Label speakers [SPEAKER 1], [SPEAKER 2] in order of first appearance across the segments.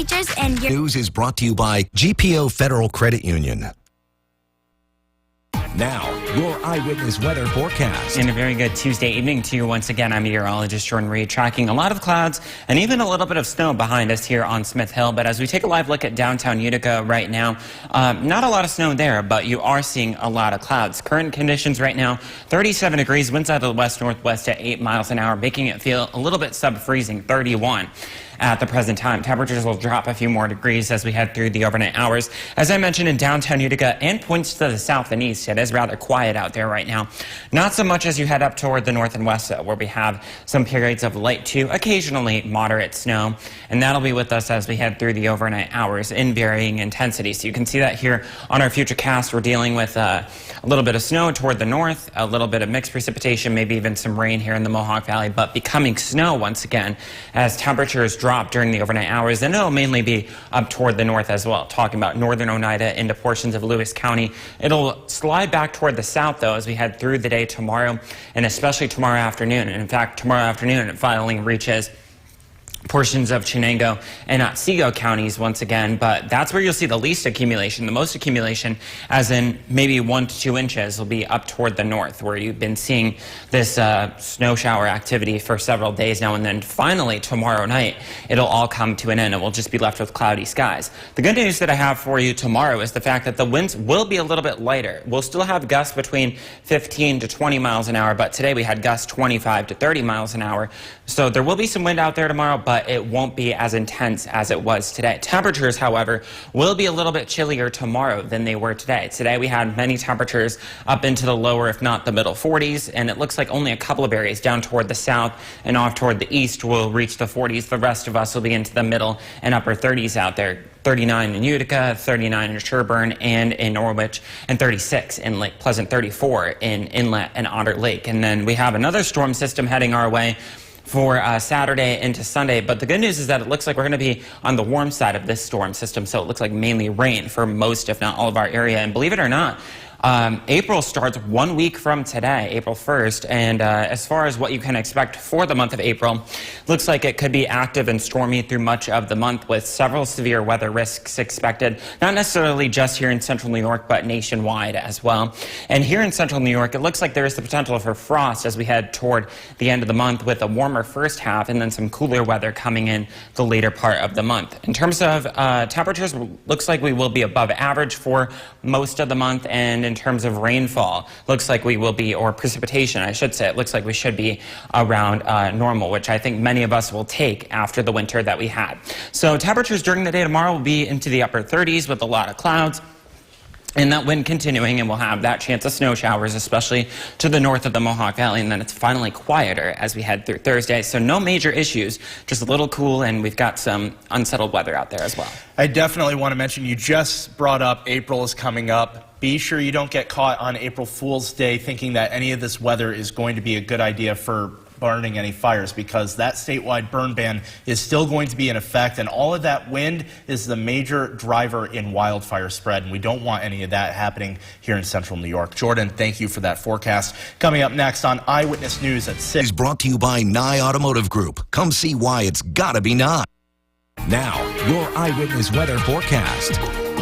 [SPEAKER 1] teachers, and your
[SPEAKER 2] News is brought to you by GPO Federal Credit Union. Now, your eyewitness weather forecast.
[SPEAKER 3] And a very good Tuesday evening to you once again. I'm meteorologist Jordan Reed, tracking a lot of clouds and even a little bit of snow behind us here on Smith Hill. But as we take a live look at downtown Utica right now, not a lot of snow there, but you are seeing a lot of clouds. Current conditions right now, 37 degrees, winds out of the west-northwest at 8 miles an hour, making it feel a little bit sub-freezing, 31. At the present time, temperatures will drop a few more degrees as we head through the overnight hours. As I mentioned, in downtown Utica and points to the south and east, it is rather quiet out there right now. Not so much as you head up toward the north and west, though, where we have some periods of light to occasionally moderate snow. And that'll be with us as we head through the overnight hours in varying intensity. So you can see that here on our futurecast. We're dealing with a little bit of snow toward the north, a little bit of mixed precipitation, maybe even some rain here in the Mohawk Valley, but becoming snow once again as temperatures drop during the overnight hours, and it'll mainly be up toward the north as well, talking about northern Oneida into portions of Lewis County. It'll slide back toward the south, though, as we head through the day tomorrow, and especially tomorrow afternoon. And in fact, tomorrow afternoon, it finally reaches portions of Chenango and Otsego counties once again, but that's where you'll see the least accumulation. The most accumulation, as in maybe 1 to 2 inches, will be up toward the north, where you've been seeing this snow shower activity for several days now. And then finally tomorrow night, it'll all come to an end, and we'll just be left with cloudy skies. The good news that I have for you tomorrow is the fact that the winds will be a little bit lighter. We'll still have gusts between 15 to 20 miles an hour, but today we had gusts 25 to 30 miles an hour. So there will be some wind out there tomorrow, but it won't be as intense as it was today. Temperatures, however, will be a little bit chillier tomorrow than they were today. Today we had many temperatures up into the lower, if not the middle 40s, and it looks like only a couple of areas down toward the south and off toward the east will reach the 40s. The rest of us will be into the middle and upper 30s out there. 39 in Utica, 39 in Sherburne and in Norwich, and 36 in Lake Pleasant, 34 in Inlet and Otter Lake. And then we have another storm system heading our way for Saturday into Sunday. But the good news is that it looks like we're going to be on the warm side of this storm system, so it looks like mainly rain for most, if not all, of our area. And believe it or not, April starts 1 week from today, April 1st, and as far as what you can expect for the month of April, looks like it could be active and stormy through much of the month, with several severe weather risks expected, not necessarily just here in central New York, but nationwide as well. And here in central New York, it looks like there is the potential for frost as we head toward the end of the month, with a warmer first half and then some cooler weather coming in the later part of the month. In terms of temperatures, looks like we will be above average for most of the month, and in terms of rainfall, looks like we will be, or precipitation, I should say, it looks like we should be around normal, which I think many of us will take after the winter that we had. So temperatures during the day tomorrow will be into the upper 30s with a lot of clouds, and that wind continuing, and we'll have that chance of snow showers, especially to the north of the Mohawk Valley. And then it's finally quieter as we head through Thursday. So no major issues, just a little cool, and we've got some unsettled weather out there as well.
[SPEAKER 4] I definitely want to mention, you just brought up April is coming up. Be sure you don't get caught on April Fool's Day thinking that any of this weather is going to be a good idea for burning any fires, because that statewide burn ban is still going to be in effect, and all of that wind is the major driver in wildfire spread, and we don't want any of that happening here in central New York. Jordan, thank you for that forecast. Coming up next on Eyewitness News at 6.
[SPEAKER 2] Is brought to you by Nye Automotive Group. Come see why it's gotta be Nye. Now, your eyewitness weather forecast.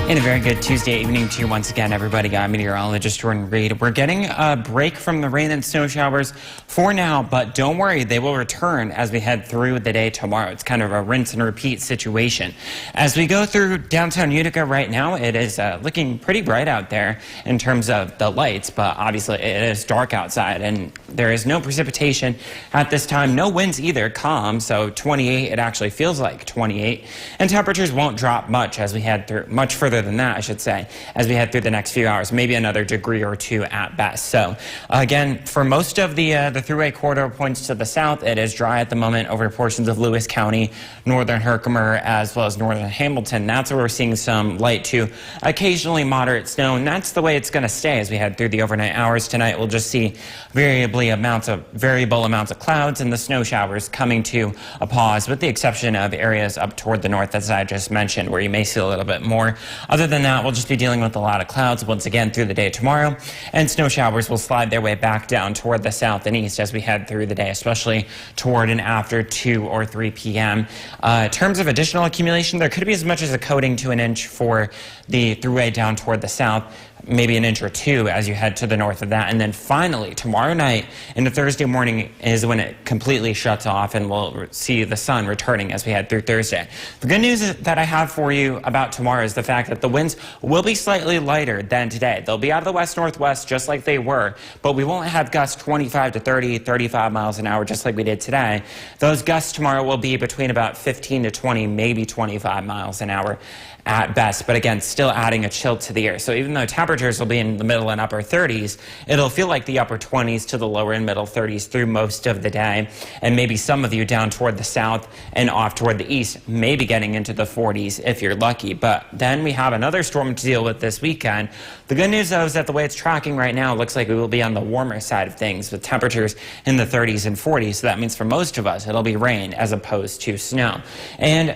[SPEAKER 3] And a very good Tuesday evening to you once again, everybody. I'm meteorologist Jordan Reed. We're getting a break from the rain and snow showers for now, but don't worry, they will return as we head through the day tomorrow. It's kind of a rinse and repeat situation. As we go through downtown Utica right now, it is looking pretty bright out there in terms of the lights, but obviously it is dark outside, and there is no precipitation at this time. No winds either, calm, so 28, it actually feels like 28. And temperatures won't drop much as we head through, much further than that, I should say, as we head through the next few hours, maybe another degree or two at best. So again, for most of the thruway corridor points to the south, it is dry at the moment over portions of Lewis County, northern Herkimer, as well as northern Hamilton. That's where we're seeing some light to occasionally moderate snow, and that's the way it's going to stay as we head through the overnight hours. Tonight we'll just see variable amounts of clouds and the snow showers coming to a pause, with the exception of areas up toward the north, as I just mentioned, where you may see a little bit more Other than that, we'll just be dealing with a lot of clouds once again through the day tomorrow, and snow showers will slide their way back down toward the south and east as we head through the day, especially toward and after 2 or 3 p.m. In terms of additional accumulation, there could be as much as a coating to an inch for the throughway down toward the south, maybe an inch or two as you head to the north of that. And then finally, tomorrow night into Thursday morning is when it completely shuts off, and we'll see the sun returning as we head through Thursday. The good news that I have for you about tomorrow is the fact that the winds will be slightly lighter than today. They'll be out of the west-northwest just like they were, but we won't have gusts 25 to 30, 35 miles an hour just like we did today. Those gusts tomorrow will be between about 15 to 20, maybe 25 miles an hour at best, but again, still adding a chill to the air. So even though temperatures will be in the middle and upper 30s, it'll feel like the upper 20s to the lower and middle 30s through most of the day. And maybe some of you down toward the south and off toward the east, maybe getting into the 40s if you're lucky. But then we have another storm to deal with this weekend. The good news, though, is that the way it's tracking right now, it looks like we will be on the warmer side of things with temperatures in the 30s and 40s. So that means for most of us, it'll be rain as opposed to snow. And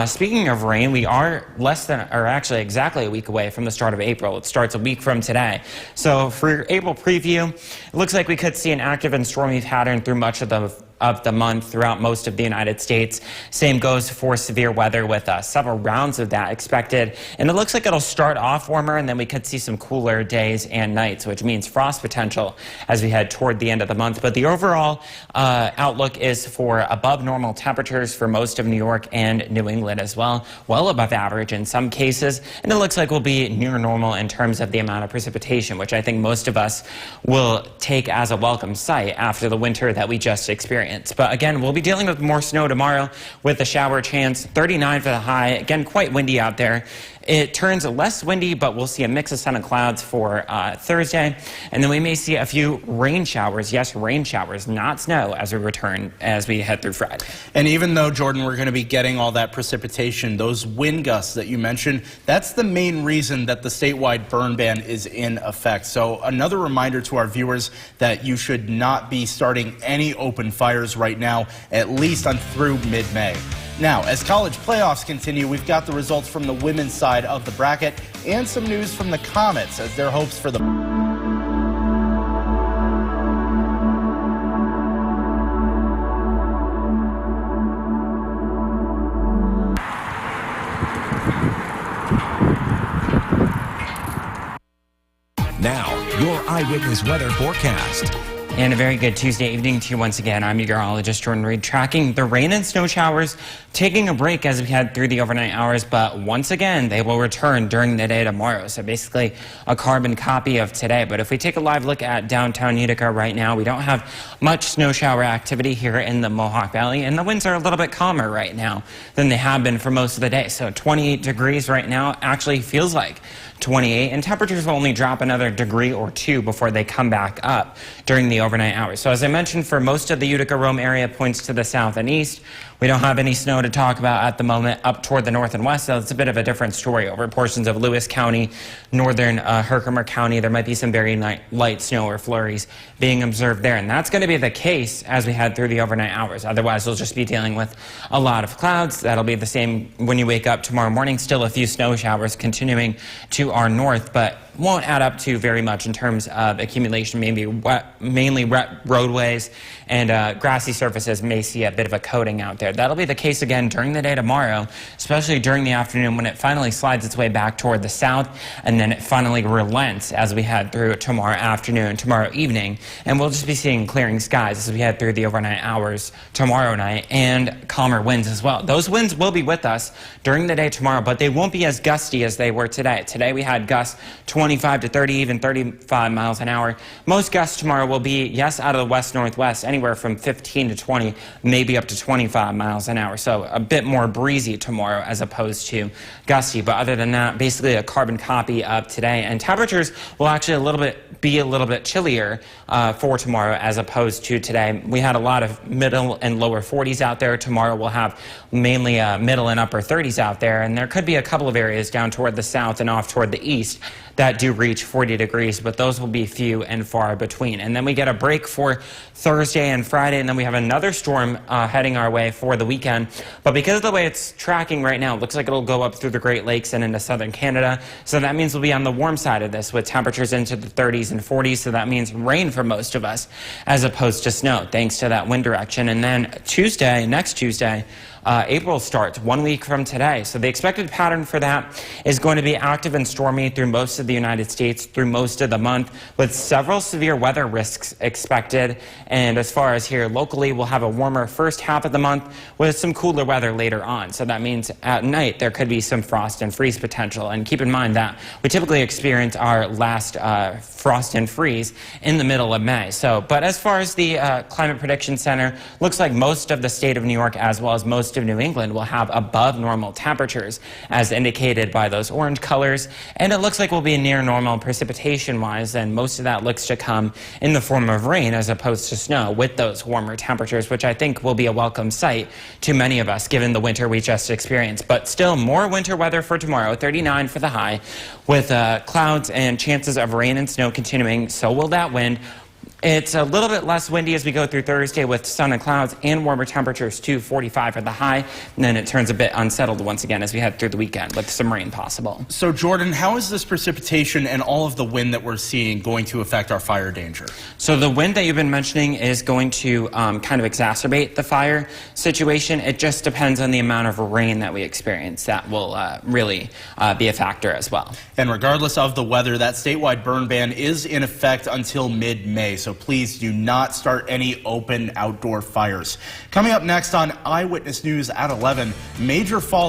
[SPEAKER 3] speaking of rain, we are actually exactly a week away from the start of April. It starts a week from today. So for your April preview, it looks like we could see an active and stormy pattern through much of the month throughout most of the United States. Same goes for severe weather with several rounds of that expected. And it looks like it'll start off warmer, and then we could see some cooler days and nights, which means frost potential as we head toward the end of the month. But the overall outlook is for above normal temperatures for most of New York and New England as well, well above average in some cases. And it looks like we'll be near normal in terms of the amount of precipitation, which I think most of us will take as a welcome sight after the winter that we just experienced. But again, we'll be dealing with more snow tomorrow with a shower chance, 39 for the high. Again, quite windy out there. It turns less windy, but we'll see a mix of sun and clouds for Thursday. And then we may see a few rain showers. Yes, rain showers, not snow, as we head through Friday.
[SPEAKER 4] And even though, Jordan, we're going to be getting all that precipitation, those wind gusts that you mentioned, that's the main reason that the statewide burn ban is in effect. So another reminder to our viewers that you should not be starting any open fires right now, at least through mid-May. Now, as college playoffs continue, we've got the results from the women's side of the bracket and some news from the Comets as their hopes for the...
[SPEAKER 2] Now, your Eyewitness Weather forecast.
[SPEAKER 3] And a very good Tuesday evening to you once again. I'm meteorologist Jordan Reed, tracking the rain and snow showers, taking a break as we head through the overnight hours, but once again, they will return during the day tomorrow. So basically a carbon copy of today. But if we take a live look at downtown Utica right now, we don't have much snow shower activity here in the Mohawk Valley, and the winds are a little bit calmer right now than they have been for most of the day. So 28 degrees right now actually feels like 28, and temperatures will only drop another degree or two before they come back up during the overnight hours. So as I mentioned, for most of the Utica-Rome area points to the south and east. We don't have any snow to talk about at the moment up toward the north and west, so it's a bit of a different story. Over portions of Lewis County, northern Herkimer County, there might be some very light snow or flurries being observed there, and that's going to be the case as we head through the overnight hours. Otherwise, we'll just be dealing with a lot of clouds. That'll be the same when you wake up tomorrow morning. Still a few snow showers continuing to our north, but won't add up to very much in terms of accumulation. Mainly wet roadways and grassy surfaces may see a bit of a coating out there. That'll be the case again during the day tomorrow, especially during the afternoon when it finally slides its way back toward the south, and then it finally relents as we head through tomorrow afternoon, tomorrow evening, and we'll just be seeing clearing skies as we head through the overnight hours tomorrow night, and calmer winds as well. Those winds will be with us during the day tomorrow, but they won't be as gusty as they were today. Today we had gusts 25 to 30, even 35 miles an hour. Most gusts tomorrow will be, yes, out of the west-northwest, anywhere from 15 to 20, maybe up to 25 miles an hour. So a bit more breezy tomorrow as opposed to gusty. But other than that, basically a carbon copy of today. And temperatures will actually be a little bit chillier for tomorrow as opposed to today. We had a lot of middle and lower 40s out there. Tomorrow we'll have mainly middle and upper 30s out there. And there could be a couple of areas down toward the south and off toward the east that that do reach 40 degrees, but those will be few and far between. And then we get a break for Thursday and Friday, and then we have another storm heading our way for the weekend. But because of the way it's tracking right now, it looks like it'll go up through the Great Lakes and into southern Canada. So that means we'll be on the warm side of this with temperatures into the 30s and 40s. So that means rain for most of us as opposed to snow, thanks to that wind direction. And then next Tuesday, April starts 1 week from today. So the expected pattern for that is going to be active and stormy through most of the United States through most of the month, with several severe weather risks expected. And as far as here locally, we'll have a warmer first half of the month with some cooler weather later on. So that means at night there could be some frost and freeze potential. And keep in mind that we typically experience our last frost and freeze in the middle of May. But as far as the Climate Prediction Center, looks like most of the state of New York as well as most of New England will have above normal temperatures as indicated by those orange colors, and it looks like we'll be near normal precipitation wise, and most of that looks to come in the form of rain as opposed to snow with those warmer temperatures, which I think will be a welcome sight to many of us given the winter we just experienced. But still more winter weather for tomorrow, 39 for the high, with clouds and chances of rain and snow continuing. So will that wind. It's a little bit less windy as we go through Thursday with sun and clouds and warmer temperatures to 45 for the high. And then it turns a bit unsettled once again as we head through the weekend with some rain possible.
[SPEAKER 4] So, Jordan, how is this precipitation and all of the wind that we're seeing going to affect our fire danger?
[SPEAKER 3] So the wind that you've been mentioning is going to kind of exacerbate the fire situation. It just depends on the amount of rain that we experience. That will really be a factor as well.
[SPEAKER 4] And regardless of the weather, that statewide burn ban is in effect until mid-May. So please do not start any open outdoor fires. Coming up next on Eyewitness News at 11, major fall